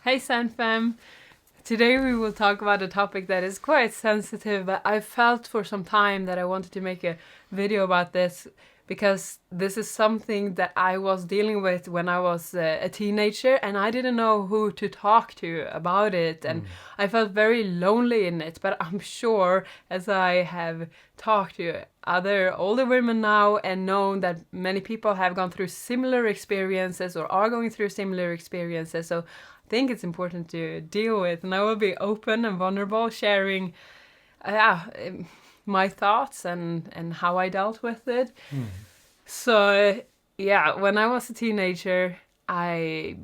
Hey Sanfam! Today we will talk about a topic that is quite sensitive, but I felt for some time that I wanted to make a video about this because this is something that I was dealing with when I was a teenager and I didn't know who to talk to about it, and I felt very lonely in it. But I'm sure, as I have talked to other older women now and known that many people have gone through similar experiences or are going through similar experiences, so I think it's important to deal with, and I will be open and vulnerable, sharing my thoughts and how I dealt with it. So when I was a teenager, I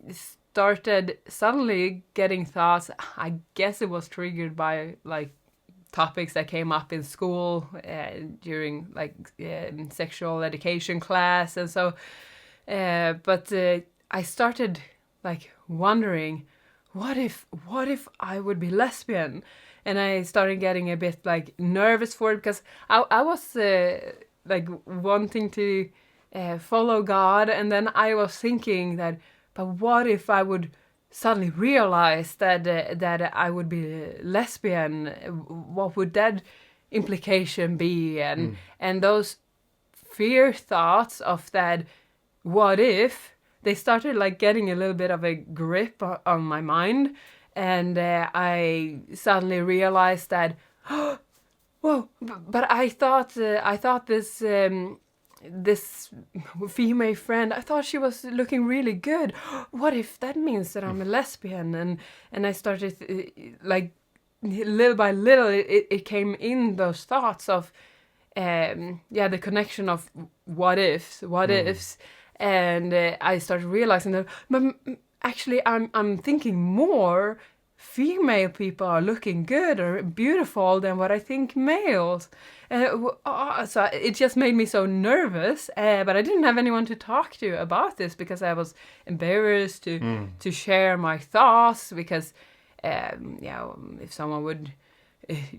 started suddenly getting thoughts. I guess it was triggered by like topics that came up in school during like sexual education class, and so but I started like wondering, what if I would be lesbian? And I started getting a bit like nervous for it because I was like wanting to follow God, and then I was thinking that, but what if I would suddenly realize that I would be lesbian? What would that implication be? And those fear thoughts of that, what if, they started like getting a little bit of a grip on my mind, and I suddenly realized that, whoa! But I thought this this female friend, I thought she was looking really good. What if that means that I'm a lesbian? And I started like little by little, it came in, those thoughts of the connection of what ifs. And I started realizing that, but actually, I'm thinking more female people are looking good or beautiful than what I think males. So it just made me so nervous. But I didn't have anyone to talk to about this because I was embarrassed to share my thoughts, because if someone would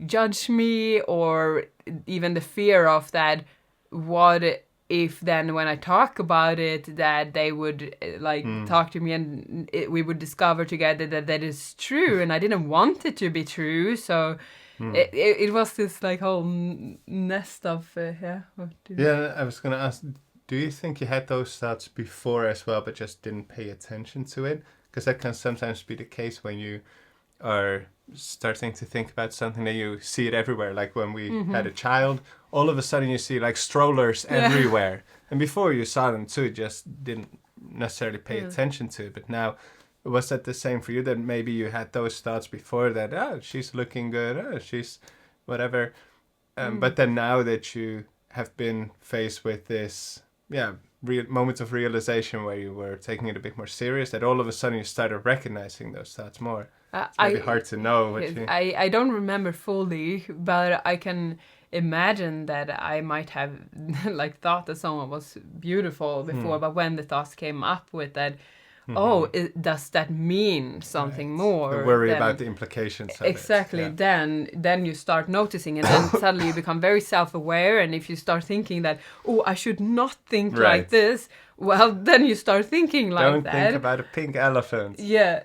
judge me, or even the fear of that, what if then when I talk about it that they would talk to me and we would discover together that is true, and I didn't want it to be true. So it was this like whole nest of I was going to ask, do you think you had those thoughts before as well but just didn't pay attention to it? Because that can sometimes be the case when you are starting to think about something, that you see it everywhere. Like when we had a child, all of a sudden you see like strollers everywhere, and before you saw them too, just didn't necessarily pay attention to it. But now, was that the same for you, that maybe you had those thoughts before, that she's looking good, she's whatever, but then now that you have been faced with this moments of realization where you were taking it a bit more serious, that all of a sudden you started recognizing those thoughts more? It's maybe hard to know. I don't remember fully, but I can imagine that I might have like thought that someone was beautiful before, but when the thoughts came up with that, does that mean something more? The worry about the implications of exactly. it. Then you start noticing, and then suddenly you become very self-aware, and if you start thinking that, I should not think like this, well, then you start thinking like Don't that. Don't think about a pink elephant. Yeah.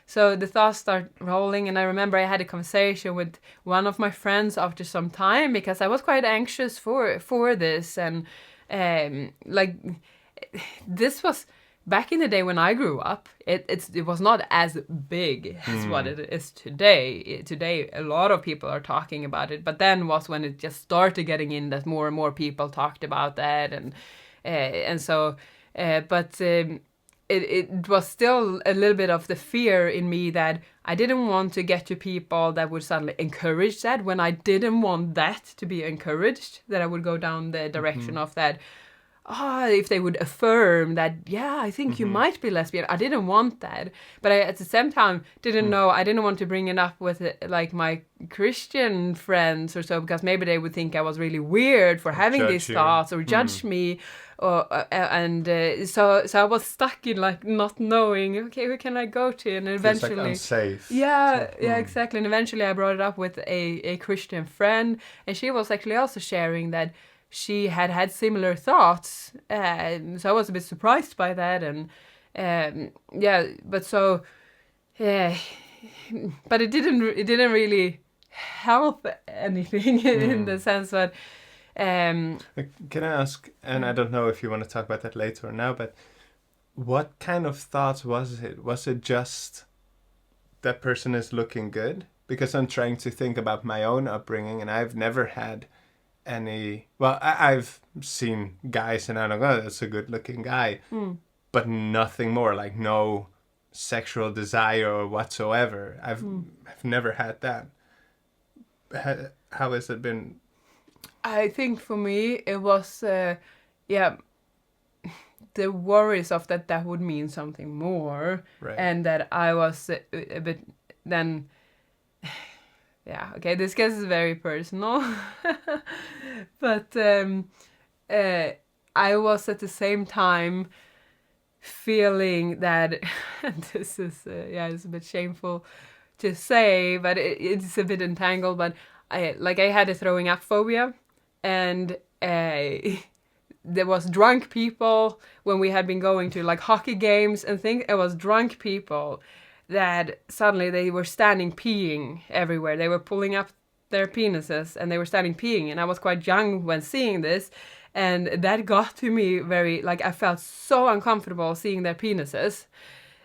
So the thoughts start rolling, and I remember I had a conversation with one of my friends after some time, because I was quite anxious for this, and this was back in the day when I grew up. It was not as big as what it is today. Today, a lot of people are talking about it, but then was when it just started getting in, that more and more people talked about that, and so. It was still a little bit of the fear in me that I didn't want to get to people that would suddenly encourage that, when I didn't want that to be encouraged, that I would go down the direction of that. If they would affirm that, I think you might be lesbian. I didn't want that. But I, at the same time, didn't know, I didn't want to bring it up with like my Christian friends or so, because maybe they would think I was really weird for having these thoughts, or judge me. So I was stuck in like not knowing, okay, who can I go to? And eventually, it's like unsafe. Exactly. And eventually I brought it up with a Christian friend, and she was actually also sharing that she had similar thoughts. So I was a bit surprised by that, and but it didn't really help anything in the sense that. Can I ask, and I don't know if you want to talk about that later or now, but what kind of thoughts was it? Was it just that person is looking good? Because I'm trying to think about my own upbringing, and I've never had any. Well, I've seen guys, and I don't know, that's a good-looking guy, but nothing more. Like no sexual desire or whatsoever. I've never had that. How has it been? I think for me it was the worries of that would mean something more, Right. and that I was a bit then. Yeah, okay, this case is very personal, but I was at the same time feeling that this is it's a bit shameful to say, but it's a bit entangled. But I had a throwing up phobia, and there was drunk people when we had been going to like hockey games and things. It was drunk people that suddenly they were standing peeing everywhere. They were pulling up their penises and they were standing peeing. And I was quite young when seeing this. And that got to me very, like, I felt so uncomfortable seeing their penises.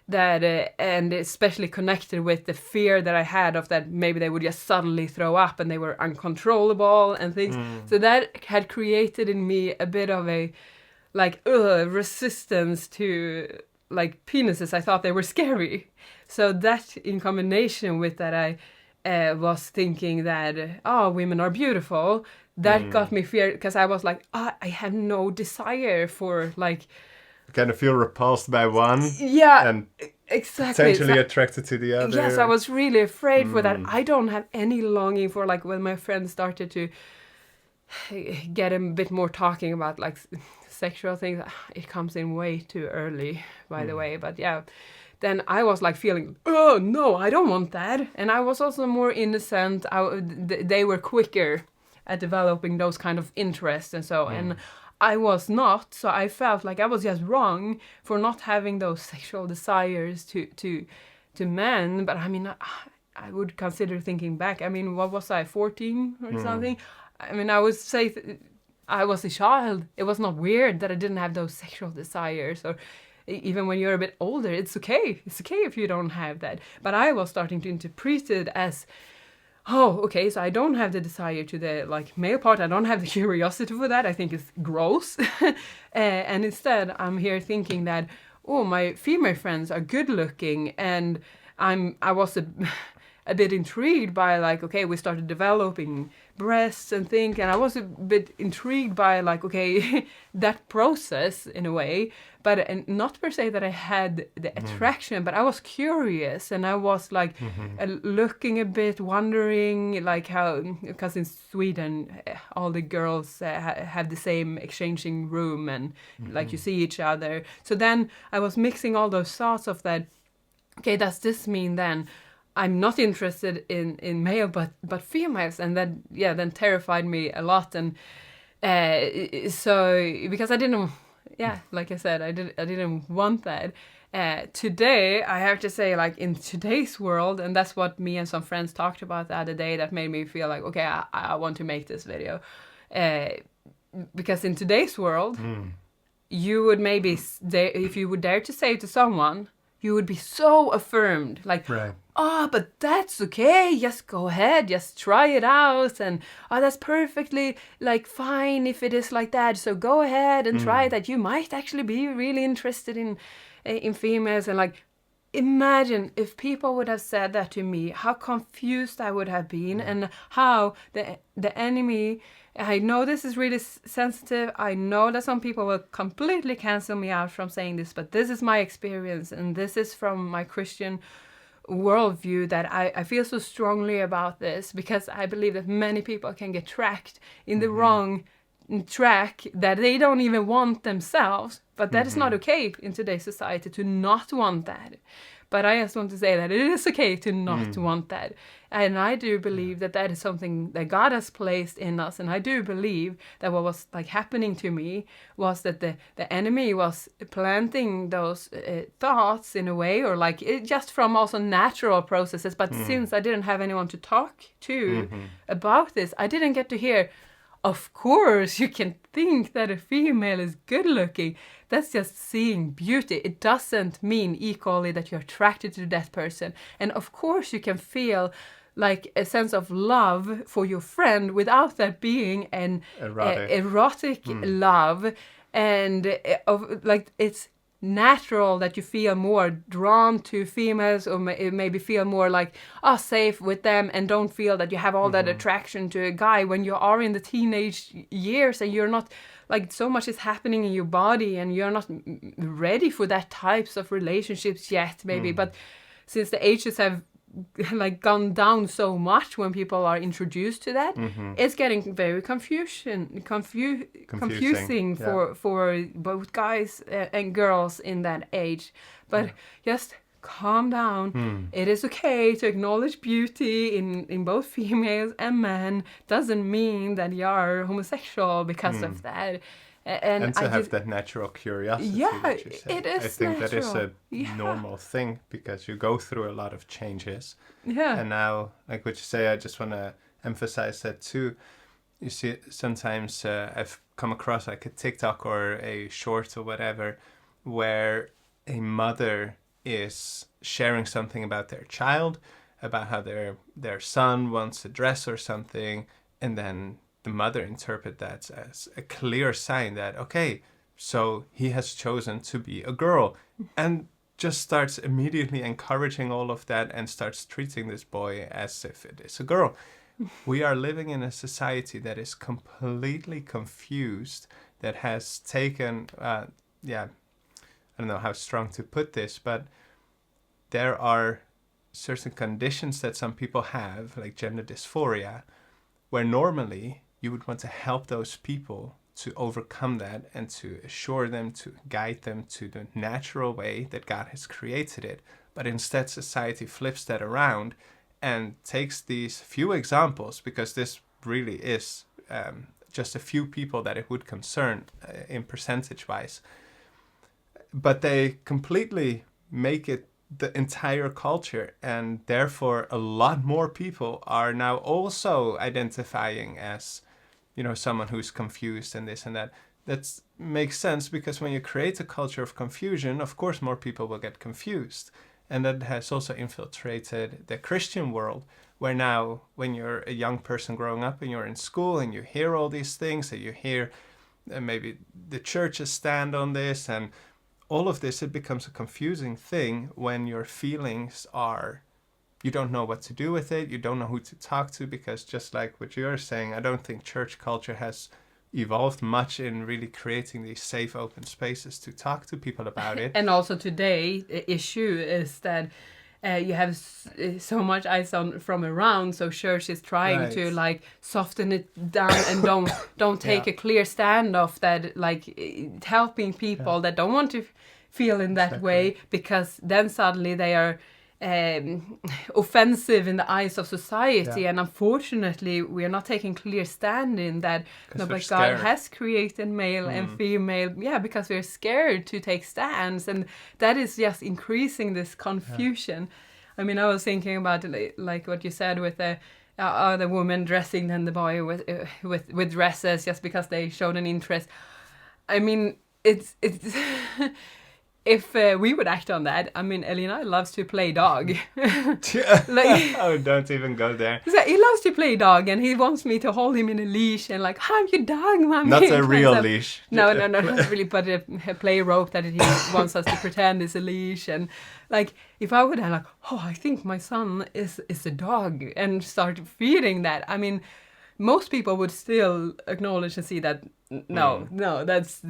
That and especially connected with the fear that I had of that maybe they would just suddenly throw up and they were uncontrollable and things. So that had created in me a bit of a like resistance to like penises. I thought they were scary. So that in combination with that I was thinking that women are beautiful. That got me fear because I was like I have no desire for like. Kind of feel repulsed by one, and exactly potentially attracted to the other. Yes, I was really afraid for that. I don't have any longing for like when my friends started to get a bit more talking about like sexual things. It comes in way too early, by the way. But yeah, then I was like feeling, oh no, I don't want that. And I was also more innocent. They were quicker at developing those kind of interests and so and. I was not, so I felt like I was just wrong for not having those sexual desires to men. But I mean, I would consider thinking back. I mean, what was I, 14 or something? I mean, I would say I was a child. It was not weird that I didn't have those sexual desires. Or even when you're a bit older, it's okay. It's okay if you don't have that. But I was starting to interpret it as, oh, okay, so I don't have the desire to the like male part. I don't have the curiosity for that. I think it's gross. And instead, I'm here thinking that, oh, my female friends are good looking, and I was a bit intrigued by like, okay, we started developing breasts and things, and I was a bit intrigued by like, okay, that process in a way, but and not per se that I had the attraction, but I was curious, and I was like looking a bit, wondering like how, because in Sweden all the girls have the same exchanging room and like you see each other. So then I was mixing all those thoughts of that. Okay, does this mean then I'm not interested in male but females? And that then terrified me a lot. And so because I didn't, like I said, I didn't want that. Today I have to say, like in today's world, and that's what me and some friends talked about the other day, that made me feel like, okay, I want to make this video, because in today's world you would maybe if you would dare to say to someone, you would be so affirmed, like, right. Oh, but that's okay, just go ahead, just try it out, and that's perfectly, like, fine if it is like that, so go ahead and try that. You might actually be really interested in females, and, like, imagine if people would have said that to me, how confused I would have been, and how the enemy... I know this is really sensitive. I know that some people will completely cancel me out from saying this, but this is my experience, and this is from my Christian worldview, that I feel so strongly about this, because I believe that many people can get tracked in the wrong track that they don't even want themselves. But that is not okay in today's society to not want that. But I just want to say that it is okay to not want that. And I do believe that that is something that God has placed in us. And I do believe that what was like happening to me was that the enemy was planting those thoughts in a way, or like it just from also natural processes. But since I didn't have anyone to talk to about this, I didn't get to hear, of course, you can think that a female is good looking. That's just seeing beauty. It doesn't mean equally that you're attracted to that person. And of course, you can feel like a sense of love for your friend without that being an erotic love. And like it's natural that you feel more drawn to females, or maybe feel more like safe with them, and don't feel that you have all that attraction to a guy when you are in the teenage years and you're not like so much is happening in your body and you're not ready for that types of relationships yet maybe. But since the ages have like gone down so much when people are introduced to that, it's getting very confusing for both guys and girls in that age. But just calm down. It is okay to acknowledge beauty in both females and men. Doesn't mean that you are homosexual because of that. And to have that natural curiosity. Yeah, that you say. it is I think natural. that is a normal thing, because you go through a lot of changes. Yeah. And now, like what you say, I just want to emphasize that too. You see, sometimes I've come across like a TikTok or a short or whatever, where a mother is sharing something about their child, about how their son wants a dress or something, and then the mother interpret that as a clear sign that, okay, so he has chosen to be a girl, and just starts immediately encouraging all of that and starts treating this boy as if it is a girl. We are living in a society that is completely confused, that has taken, I don't know how strong to put this, but there are certain conditions that some people have, like gender dysphoria, where normally you would want to help those people to overcome that and to assure them, to guide them to the natural way that God has created it. But instead, society flips that around and takes these few examples, because this really is just a few people that it would concern in percentage-wise. But they completely make it the entire culture, and therefore a lot more people are now also identifying as, someone who's confused and this and that. That makes sense, because when you create a culture of confusion, of course more people will get confused. And that has also infiltrated the Christian world, where now when you're a young person growing up and you're in school and you hear all these things, and you hear maybe the churches stand on this and all of this, it becomes a confusing thing when your feelings are, you don't know what to do with it, you don't know who to talk to, because just like what you're saying, I don't think church culture has evolved much in really creating these safe, open spaces to talk to people about it. And also today, the issue is that you have so much eyes on from around, so church is trying to like soften it down and don't take a clear stand of that, like helping people that don't want to feel in that way, because then suddenly they are offensive in the eyes of society, and unfortunately we are not taking clear stand in that. No, but God has created male and female, because we're scared to take stands, and that is just increasing this confusion. I mean, I was thinking about like what you said with the woman dressing and the boy with dresses just because they showed an interest. I mean, it's if we would act on that, I mean, Elionai loves to play dog. Don't even go there. So he loves to play dog, and he wants me to hold him in a leash and like, have your dog, mommy. Not a real leash. No, not really, but a play rope that he wants us to pretend is a leash. And like, if I would have like, I think my son is a dog, and start feeding that, I mean, most people would still acknowledge and see that no, that's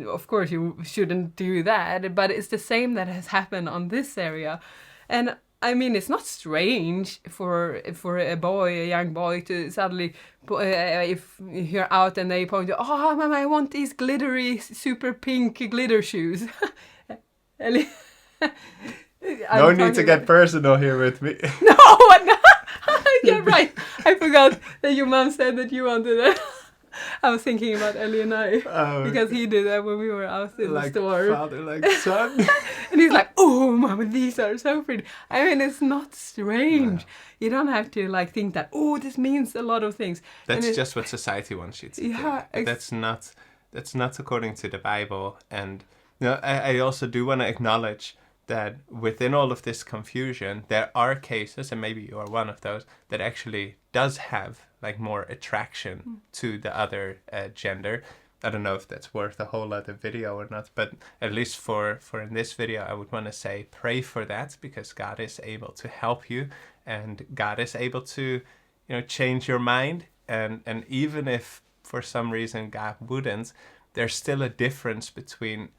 of course you shouldn't do that, but it's the same that has happened on this area. And I mean, it's not strange for a young boy, to suddenly, if you're out and they point, oh, mama, I want these glittery, super pink glitter shoes. No need to get personal here with me. No, no. Yeah, right. I forgot that your mom said that you wanted it. I was thinking about Elionai, because he did that when we were out in the store. Like father, like son. And he's like, oh, mama, these are so pretty. I mean, it's not strange. No. You don't have to like think that, oh, this means a lot of things. That's just what society wants you to think. That's not according to the Bible. And you know, I also do want to acknowledge that within all of this confusion, there are cases, and maybe you are one of those, that actually does have like more attraction to the other gender. I don't know if that's worth a whole other video or not, but at least for in this video, I would want to say pray for that, because God is able to help you, and God is able to, change your mind. And even if for some reason God wouldn't, there's still a difference between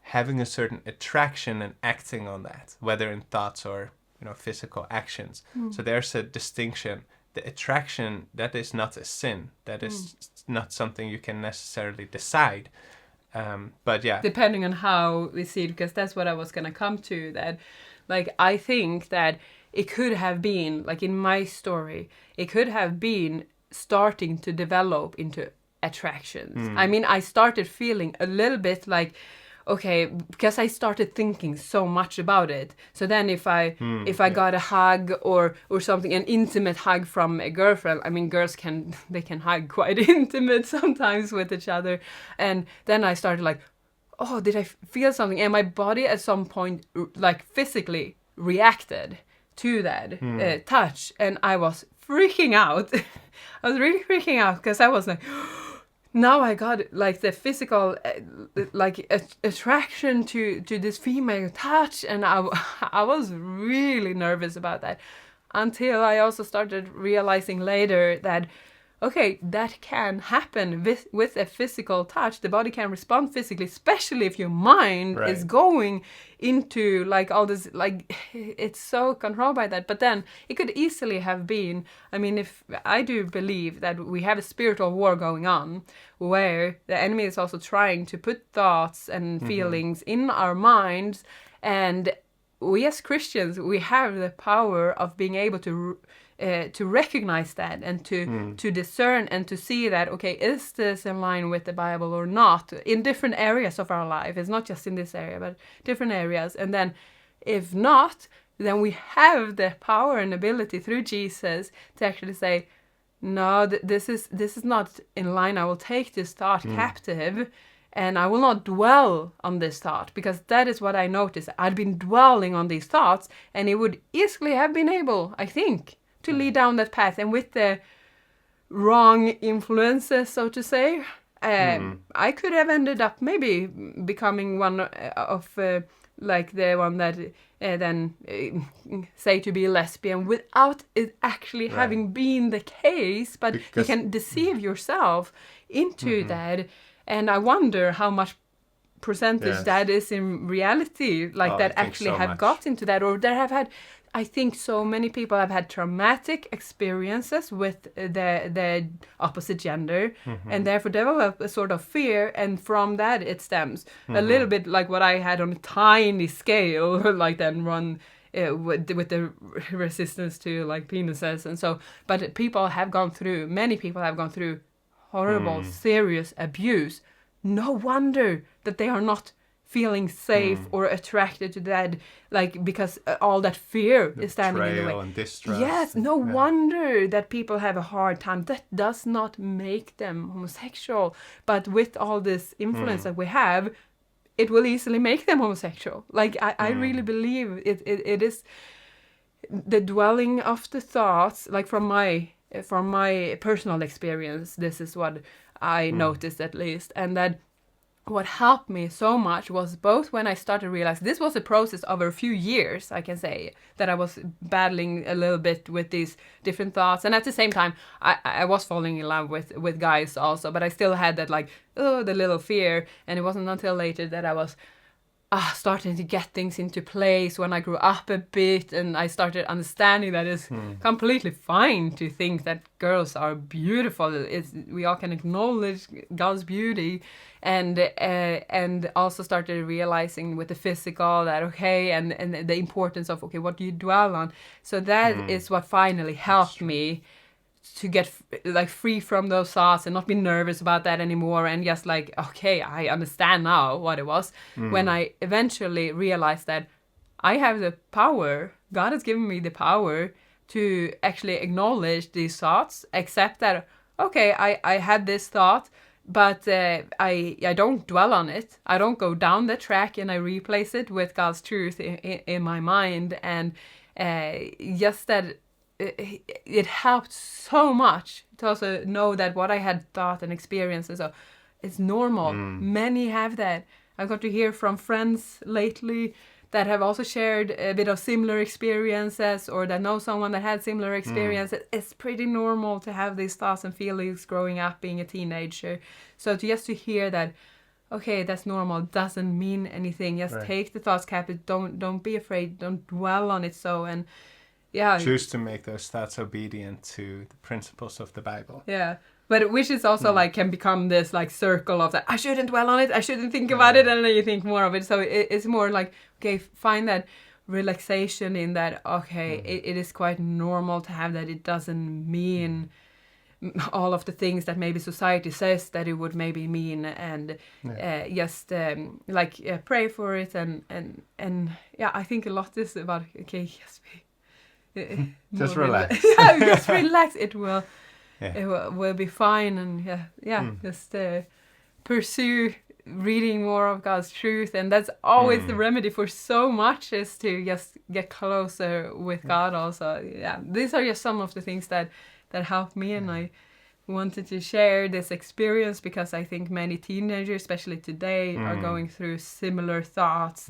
having a certain attraction and acting on that, whether in thoughts or physical actions. So there's a distinction. The attraction, that is not a sin. That is not something you can necessarily decide. But yeah. Depending on how we see it, because that's what I was going to come to, that like I think that it could have been, like in my story, it could have been starting to develop into attractions. I mean, I started feeling a little bit like, okay, because I started thinking so much about it. So then if I got a hug or something, an intimate hug from a girlfriend, I mean, girls can hug quite intimate sometimes with each other. And then I started like, oh, did I feel something? And my body at some point like physically reacted to that touch. And I was freaking out. I was really freaking out, because I was like, now I got like the physical attraction to this female touch, and I was really nervous about that, until I also started realizing later that, okay, that can happen with a physical touch. The body can respond physically, especially if your mind is going into like all this, like it's so controlled by that. But then it could easily have been, I mean, if I do believe that we have a spiritual war going on, where the enemy is also trying to put thoughts and feelings in our minds, and we as Christians, we have the power of being able to recognize that, and to discern and to see that, okay, is this in line with the Bible or not, in different areas of our life. It's not just in this area, but different areas. And then if not, then we have the power and ability through Jesus to actually say, no, this is not in line. I will take this thought captive, and I will not dwell on this thought, because that is what I noticed. I'd been dwelling on these thoughts, and it would easily have been able, I think, to lead down that path. And with the wrong influences, so to say, I could have ended up maybe becoming one of like the one that then say to be a lesbian without it actually having been the case, but you can deceive yourself into that. And I wonder how much percentage that is in reality, like that actually have got into that, or that have had. I think so many people have had traumatic experiences with the opposite gender, and therefore develop a sort of fear, and from that it stems a little bit like what I had on a tiny scale, like then run with the resistance to like penises, and so. But many people have gone through horrible, serious abuse. No wonder that they are not feeling safe or attracted to that, like, because all that fear is standing in the way. And distrust. Yes, no wonder that people have a hard time. That does not make them homosexual, but with all this influence that we have, it will easily make them homosexual. Like, I really believe it is the dwelling of the thoughts, like from my personal experience, this is what I noticed at least, and that what helped me so much was both when I started to realize this was a process over a few years, I can say, that I was battling a little bit with these different thoughts. And at the same time, I was falling in love with guys also, but I still had that, like, the little fear. And it wasn't until later that I was, starting to get things into place when I grew up a bit, and I started understanding that it's completely fine to think that girls are beautiful. We all can acknowledge God's beauty, and also started realizing with the physical that and the importance of what do you dwell on. So that is what finally helped me to get like free from those thoughts and not be nervous about that anymore, and just like, okay, I understand now what it was. When I eventually realized that I have the power, God has given me the power to actually acknowledge these thoughts, accept that, okay, I had this thought, but I don't dwell on it. I don't go down the track, and I replace it with God's truth in my mind. And just that it helped so much to also know that what I had thought and experienced is normal. Many have that. I got to hear from friends lately that have also shared a bit of similar experiences, or that know someone that had similar experiences. It's pretty normal to have these thoughts and feelings growing up, being a teenager. So just to hear that, okay, that's normal, doesn't mean anything. Just take the thoughts captive. Don't be afraid. Don't dwell on it. Choose to make those thoughts obedient to the principles of the Bible. Yeah. But which is also like can become this like circle of that I shouldn't dwell on it, I shouldn't think about it, and then you think more of it. So it's more like, okay, find that relaxation in that, okay, it is quite normal to have that. It doesn't mean all of the things that maybe society says that it would maybe mean, and just pray for it, and I think a lot is about, okay, yes, just relax. Just relax. It will be fine, and just pursue reading more of God's truth, and that's always the remedy for so much, is to just get closer with God. Also, these are just some of the things that helped me, and I wanted to share this experience because I think many teenagers, especially today, are going through similar thoughts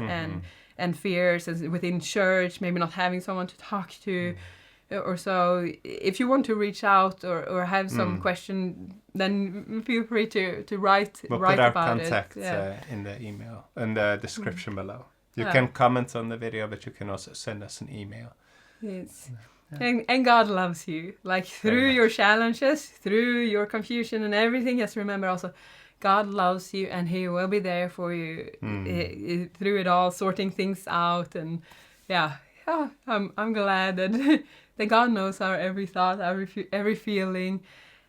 and fears, and within church, maybe not having someone to talk to, or so. If you want to reach out or have some question, then feel free to write we'll write put our about contact it. in the email, in the description below. You can comment on the video, but you can also send us an email. Yes. And God loves you, like through your challenges, through your confusion and everything. Just remember also, God loves you, and He will be there for you through it all, sorting things out. And I'm glad that that God knows our every thought, every feeling,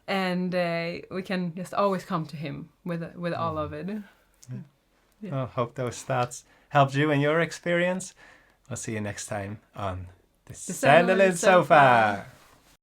and we can just always come to Him with all of it. I hope those thoughts helped you in your experience. I'll see you next time on the Sandelin Sofa.